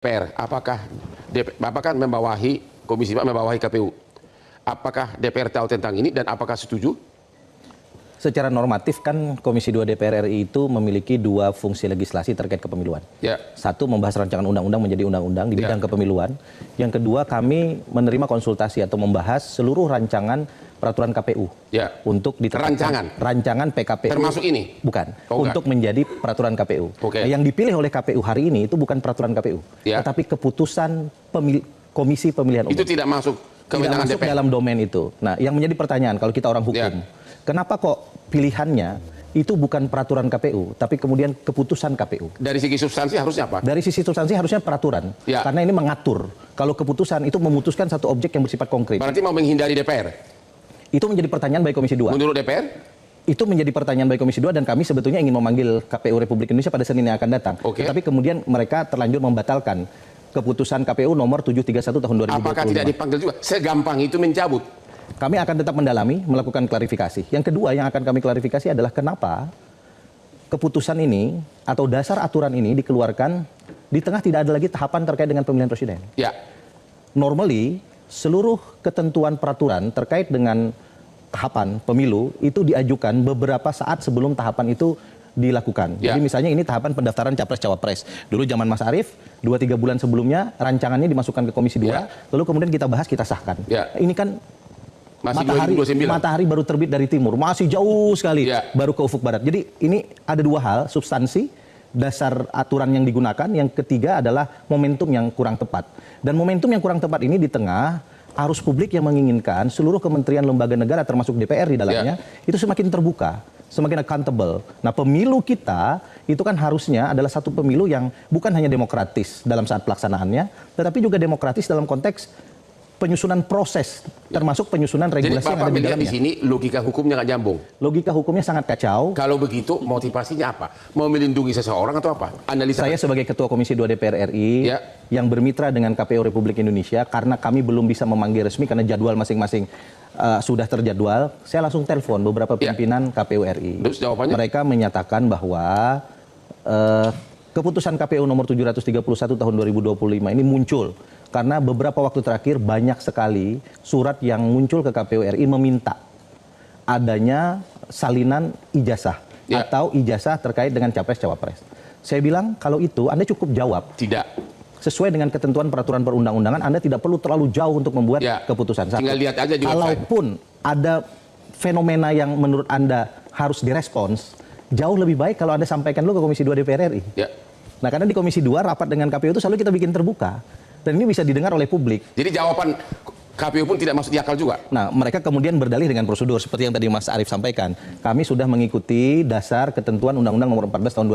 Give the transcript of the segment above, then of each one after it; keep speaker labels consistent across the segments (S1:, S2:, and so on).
S1: DPR, apakah Bapak kan membawahi Komisi 4, membawahi KPU. Apakah DPR tahu tentang ini dan apakah setuju?
S2: Secara normatif kan Komisi 2 DPR RI itu memiliki dua fungsi legislasi terkait kepemiluan.
S1: Ya.
S2: Satu, membahas rancangan undang-undang menjadi undang-undang di bidang kepemiluan. Yang kedua, kami menerima konsultasi atau membahas seluruh rancangan peraturan KPU.
S1: Ya.
S2: Untuk
S1: Rancangan
S2: PKPU.
S1: Termasuk ini?
S2: Bukan.
S1: Oh,
S2: untuk menjadi peraturan KPU.
S1: Oke.
S2: Nah, yang dipilih oleh KPU hari ini itu bukan peraturan KPU, tetapi keputusan Komisi Pemilihan Umum.
S1: Itu tidak masuk kewenangan
S2: DPR.
S1: dalam
S2: domain itu. Nah, yang menjadi pertanyaan kalau kita orang hukum, kenapa kok pilihannya itu bukan peraturan KPU, tapi kemudian keputusan KPU?
S1: Dari segi substansi harusnya apa?
S2: Dari sisi substansi harusnya peraturan, karena ini mengatur. Kalau keputusan itu memutuskan satu objek yang bersifat konkret.
S1: Berarti mau menghindari DPR?
S2: Itu menjadi pertanyaan bagi Komisi 2.
S1: Menurut DPR?
S2: Itu menjadi pertanyaan bagi Komisi 2 dan kami sebetulnya ingin memanggil KPU Republik Indonesia pada Senin yang akan datang. Tetapi kemudian mereka terlanjur membatalkan keputusan KPU nomor 731 tahun 2025.
S1: Apakah tidak dipanggil juga? Segampang itu mencabut?
S2: Kami akan tetap mendalami, melakukan klarifikasi. Yang kedua yang akan kami klarifikasi adalah kenapa keputusan ini atau dasar aturan ini dikeluarkan di tengah tidak ada lagi tahapan terkait dengan pemilihan presiden.
S1: Ya.
S2: Normally, seluruh ketentuan peraturan terkait dengan tahapan pemilu itu diajukan beberapa saat sebelum tahapan itu dilakukan. Jadi misalnya ini tahapan pendaftaran Capres-Cawapres. Dulu zaman Mas Arief, 2-3 bulan sebelumnya rancangannya dimasukkan ke Komisi 2, lalu kemudian kita bahas, kita sahkan. Ini kan
S1: masih
S2: matahari baru terbit dari timur, masih jauh sekali baru ke ufuk barat. Jadi ini ada dua hal, substansi, dasar aturan yang digunakan, yang ketiga adalah momentum yang kurang tepat. Dan momentum yang kurang tepat ini di tengah arus publik yang menginginkan seluruh kementerian lembaga negara termasuk DPR di dalamnya itu semakin terbuka, semakin accountable. Nah, pemilu kita itu kan harusnya adalah satu pemilu yang bukan hanya demokratis dalam saat pelaksanaannya, tetapi juga demokratis dalam konteks penyusunan proses, termasuk penyusunan regulasi yang ada di dalamnya.
S1: Di sini logika hukumnya nggak nyambung.
S2: Logika hukumnya sangat kacau.
S1: Kalau begitu motivasinya apa? Mau melindungi seseorang atau apa? Analisa.
S2: Saya sebagai Ketua Komisi 2 DPR RI yang bermitra dengan KPU Republik Indonesia, karena kami belum bisa memanggil resmi karena jadwal masing-masing sudah terjadwal, saya langsung telepon beberapa pimpinan KPU RI.
S1: Terus jawabannya?
S2: Mereka menyatakan bahwa keputusan KPU nomor 731 tahun 2025 ini muncul karena beberapa waktu terakhir banyak sekali surat yang muncul ke KPU RI meminta adanya salinan ijazah atau ijazah terkait dengan Capres-Cawapres. Saya bilang kalau itu Anda cukup jawab.
S1: Tidak.
S2: Sesuai dengan ketentuan peraturan perundang-undangan, Anda tidak perlu terlalu jauh untuk membuat keputusan.
S1: Tinggal lihat aja di
S2: kalaupun ada fenomena yang menurut Anda harus direspons, jauh lebih baik kalau Anda sampaikan dulu ke Komisi 2 DPR RI. Nah, karena di Komisi 2 rapat dengan KPU itu selalu kita bikin terbuka. Dan ini bisa didengar oleh publik.
S1: Jadi jawaban KPU pun tidak masuk di akal juga.
S2: Nah, mereka kemudian berdalih dengan prosedur seperti yang tadi Mas Arief sampaikan. Kami sudah mengikuti dasar ketentuan Undang-Undang Nomor 14 Tahun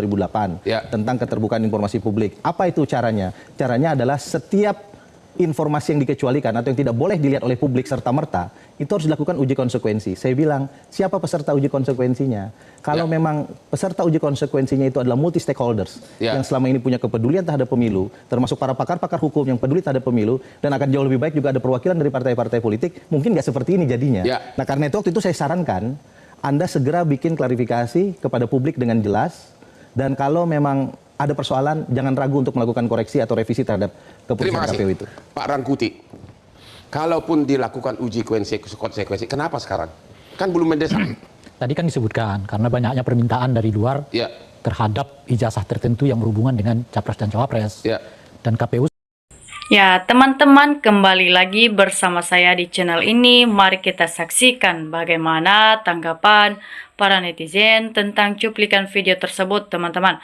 S2: 2008 tentang keterbukaan informasi publik. Apa itu caranya? Caranya adalah setiap informasi yang dikecualikan atau yang tidak boleh dilihat oleh publik serta-merta, itu harus dilakukan uji konsekuensi. Saya bilang, siapa peserta uji konsekuensinya? Kalau memang peserta uji konsekuensinya itu adalah multi stakeholders yang selama ini punya kepedulian terhadap pemilu, termasuk para pakar-pakar hukum yang peduli terhadap pemilu, dan akan jauh lebih baik juga ada perwakilan dari partai-partai politik, mungkin nggak seperti ini jadinya. Nah, karena itu waktu itu saya sarankan, Anda segera bikin klarifikasi kepada publik dengan jelas, dan kalau memang ada persoalan, jangan ragu untuk melakukan koreksi atau revisi terhadap keputusan KPU itu.
S1: Pak Rangkuti, kalaupun dilakukan uji konsekuensi, kenapa sekarang? Kan belum mendesak.
S3: Tadi kan disebutkan, karena banyaknya permintaan dari luar terhadap ijazah tertentu yang berhubungan dengan Capres dan Cawapres. Dan KPU...
S4: Ya, teman-teman, kembali lagi bersama saya di channel ini. Mari kita saksikan bagaimana tanggapan para netizen tentang cuplikan video tersebut, teman-teman.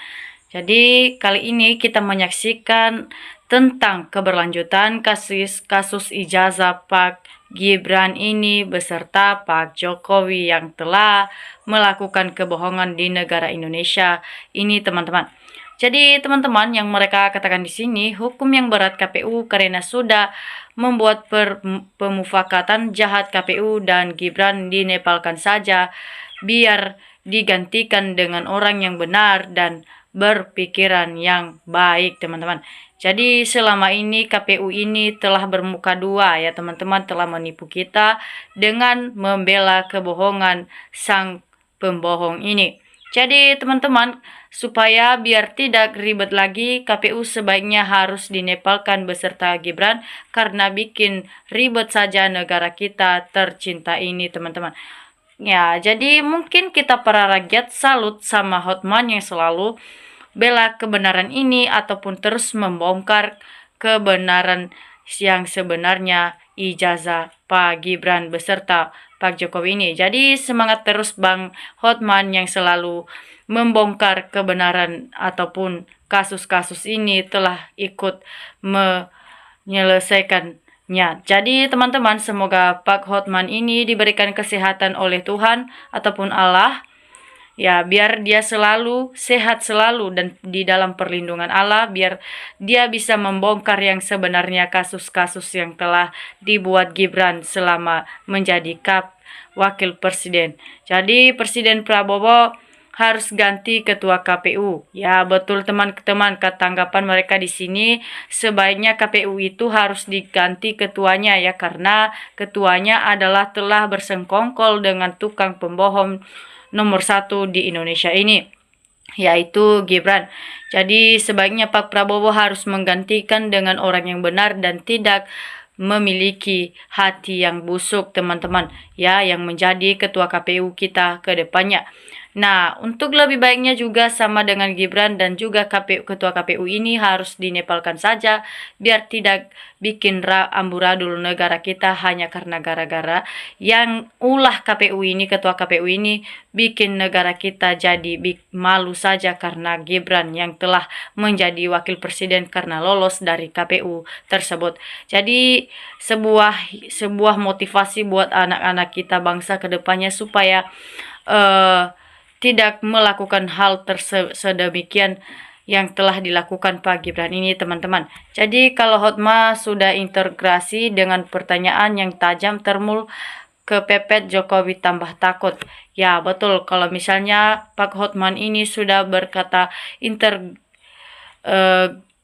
S4: Jadi kali ini kita menyaksikan tentang keberlanjutan kasus ijazah Pak Gibran ini beserta Pak Jokowi yang telah melakukan kebohongan di negara Indonesia ini, teman-teman. Jadi teman-teman, yang mereka katakan di sini hukum yang berat KPU karena sudah membuat pemufakatan jahat KPU dan Gibran dinepalkan saja biar digantikan dengan orang yang benar dan berpikiran yang baik, teman-teman. Jadi selama ini KPU ini telah bermuka dua ya, teman-teman, telah menipu kita dengan membela kebohongan sang pembohong ini. Jadi teman-teman, supaya biar tidak ribet lagi, KPU sebaiknya harus dinepalkan beserta Gibran karena bikin ribet saja negara kita tercinta ini, teman-teman. Ya, jadi mungkin kita para rakyat salut sama Hotman yang selalu bela kebenaran ini ataupun terus membongkar kebenaran yang sebenarnya ijazah Pak Gibran beserta Pak Jokowi ini. Jadi semangat terus Bang Hotman yang selalu membongkar kebenaran ataupun kasus-kasus ini telah ikut menyelesaikannya. Jadi teman-teman, semoga Pak Hotman ini diberikan kesehatan oleh Tuhan ataupun Allah. Ya, biar dia selalu sehat selalu dan di dalam perlindungan Allah, biar dia bisa membongkar yang sebenarnya kasus-kasus yang telah dibuat Gibran selama menjadi wakil presiden. Jadi Presiden Prabowo harus ganti ketua KPU. Ya, betul teman-teman, tanggapan mereka di sini sebaiknya KPU itu harus diganti ketuanya ya, karena ketuanya adalah telah bersengkongkol dengan tukang pembohong nomor 1 di Indonesia ini, yaitu Gibran. Jadi sebaiknya Pak Prabowo harus menggantikan dengan orang yang benar dan tidak memiliki hati yang busuk, teman-teman, ya, yang menjadi ketua KPU kita ke depannya. Nah, untuk lebih baiknya juga sama dengan Gibran dan juga ketua KPU ini harus dinepalkan saja biar tidak bikin amburadul negara kita hanya karena gara-gara yang ulah KPU ini, ketua KPU ini bikin negara kita jadi malu saja karena Gibran yang telah menjadi wakil presiden karena lolos dari KPU tersebut. Jadi sebuah motivasi buat anak-anak kita bangsa ke depannya supaya tidak melakukan hal sedemikian yang telah dilakukan Pak Gibran ini, teman-teman. Jadi kalau Hotma sudah integrasi dengan pertanyaan yang tajam, termul kepepet Jokowi tambah takut. Ya betul, kalau misalnya Pak Hotman ini sudah berkata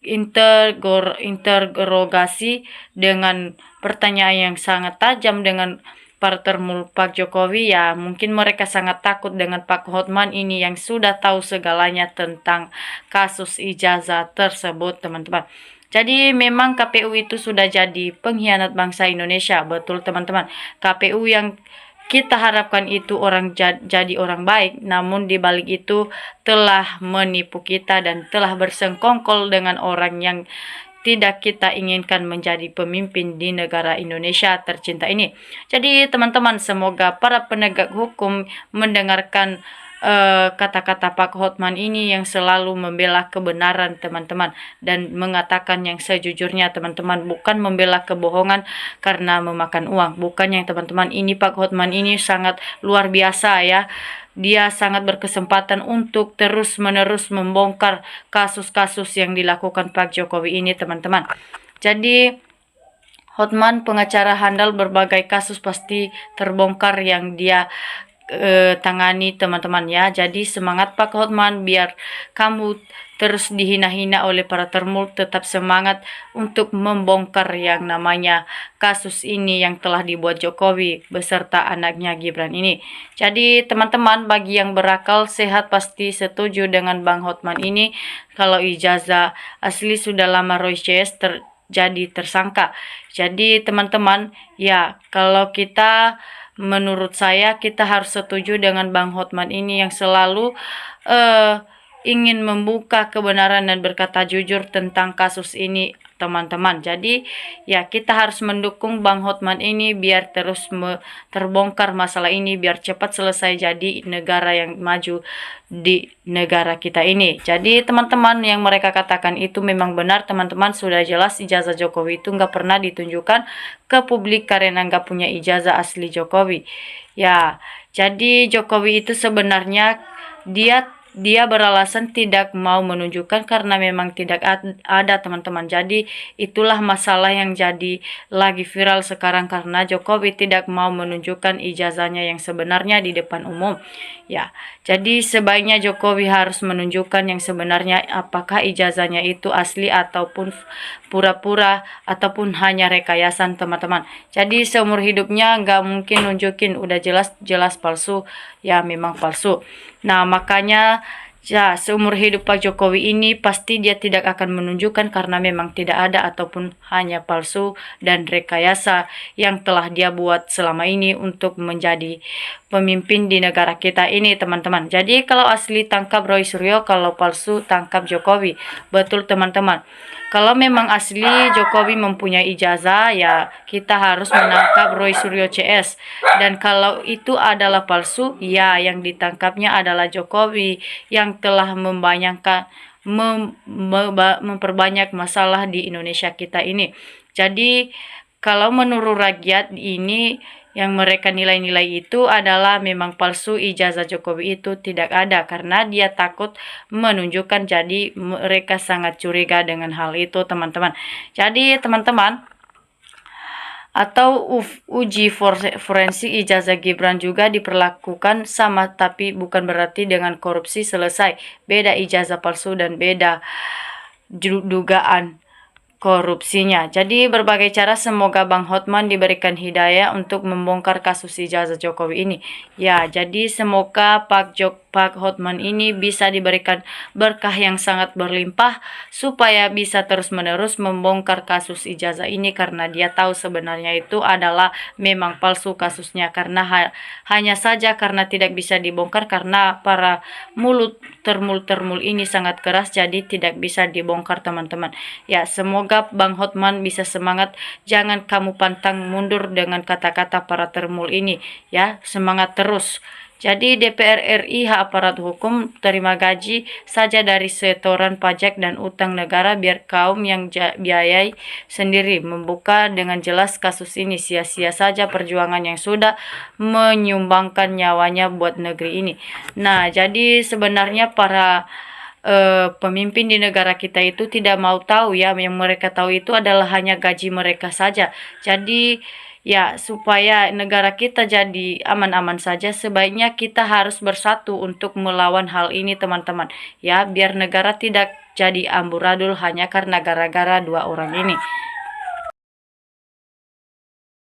S4: interogasi dengan pertanyaan yang sangat tajam dengan para termul Pak Jokowi, ya mungkin mereka sangat takut dengan Pak Hotman ini yang sudah tahu segalanya tentang kasus ijazah tersebut, teman-teman. Jadi memang KPU itu sudah jadi pengkhianat bangsa Indonesia, betul teman-teman. KPU yang kita harapkan itu jadi orang baik, namun di balik itu telah menipu kita dan telah bersengkongkol dengan orang yang tidak kita inginkan menjadi pemimpin di negara Indonesia tercinta ini. Jadi teman-teman, semoga para penegak hukum mendengarkan kata-kata Pak Hotman ini yang selalu membela kebenaran, teman-teman, dan mengatakan yang sejujurnya, teman-teman, bukan membela kebohongan karena memakan uang. Bukannya, teman-teman, ini Pak Hotman ini sangat luar biasa ya. Dia sangat berkesempatan untuk terus-menerus membongkar kasus-kasus yang dilakukan Pak Jokowi ini, teman-teman. Jadi Hotman pengacara handal, berbagai kasus pasti terbongkar yang dia tangani, teman-teman ya. Jadi semangat Pak Hotman, biar kamu terus dihina-hina oleh para termul, tetap semangat untuk membongkar yang namanya kasus ini yang telah dibuat Jokowi beserta anaknya Gibran ini. Jadi teman-teman, bagi yang berakal sehat pasti setuju dengan Bang Hotman ini kalau ijazah asli sudah lama Roy CS jadi tersangka. Jadi teman-teman ya, kalau menurut saya kita harus setuju dengan Bang Hotman ini yang selalu ingin membuka kebenaran dan berkata jujur tentang kasus ini, teman-teman. Jadi ya, kita harus mendukung Bang Hotman ini biar terus terbongkar masalah ini, biar cepat selesai jadi negara yang maju di negara kita ini. Jadi teman-teman, yang mereka katakan itu memang benar, teman-teman. Sudah jelas ijazah Jokowi itu nggak pernah ditunjukkan ke publik karena nggak punya ijazah asli Jokowi. Ya, jadi Jokowi itu sebenarnya dia beralasan tidak mau menunjukkan karena memang tidak ada, teman-teman. Jadi itulah masalah yang jadi lagi viral sekarang karena Jokowi tidak mau menunjukkan ijazahnya yang sebenarnya di depan umum. Ya, jadi sebaiknya Jokowi harus menunjukkan yang sebenarnya, apakah ijazahnya itu asli ataupun pura-pura ataupun hanya rekayasan, teman-teman. Jadi seumur hidupnya nggak mungkin nunjukin, udah jelas palsu, ya memang palsu. Nah makanya Ya, seumur hidup Pak Jokowi ini pasti dia tidak akan menunjukkan karena memang tidak ada ataupun hanya palsu dan rekayasa yang telah dia buat selama ini untuk menjadi pemimpin di negara kita ini, teman-teman. Jadi kalau asli tangkap Roy Suryo, kalau palsu tangkap Jokowi. Betul, teman-teman. Kalau memang asli Jokowi mempunyai ijazah, ya kita harus menangkap Roy Suryo CS. Dan kalau itu adalah palsu, ya yang ditangkapnya adalah Jokowi yang telah memperbanyak masalah di Indonesia kita ini. Jadi kalau menurut rakyat ini yang mereka nilai-nilai itu adalah memang palsu, ijazah Jokowi itu tidak ada karena dia takut menunjukkan, jadi mereka sangat curiga dengan hal itu, teman-teman. Jadi teman-teman, atau uji forensik ijazah Gibran juga diperlakukan sama, tapi bukan berarti dengan korupsi selesai. Beda ijazah palsu dan beda dugaan korupsinya. Jadi berbagai cara semoga Bang Hotman diberikan hidayah untuk membongkar kasus ijazah Jokowi ini. Ya, jadi semoga Pak Hotman ini bisa diberikan berkah yang sangat berlimpah supaya bisa terus-menerus membongkar kasus ijazah ini, karena dia tahu sebenarnya itu adalah memang palsu kasusnya, karena hanya saja karena tidak bisa dibongkar karena para mulut termul ini sangat keras, jadi tidak bisa dibongkar, teman-teman. Ya, semoga Bang Hotman bisa semangat, jangan kamu pantang mundur dengan kata-kata para termul ini, ya, semangat terus. Jadi DPR RI, hak aparat hukum, terima gaji saja dari setoran pajak dan utang negara biar kaum yang biayai sendiri. Membuka dengan jelas kasus ini, sia-sia saja perjuangan yang sudah menyumbangkan nyawanya buat negeri ini. Nah, jadi sebenarnya para pemimpin di negara kita itu tidak mau tahu, ya, yang mereka tahu itu adalah hanya gaji mereka saja. Jadi ya, supaya negara kita jadi aman-aman saja, sebaiknya kita harus bersatu untuk melawan hal ini, teman-teman. Ya, biar negara tidak jadi amburadul hanya karena gara-gara dua orang ini.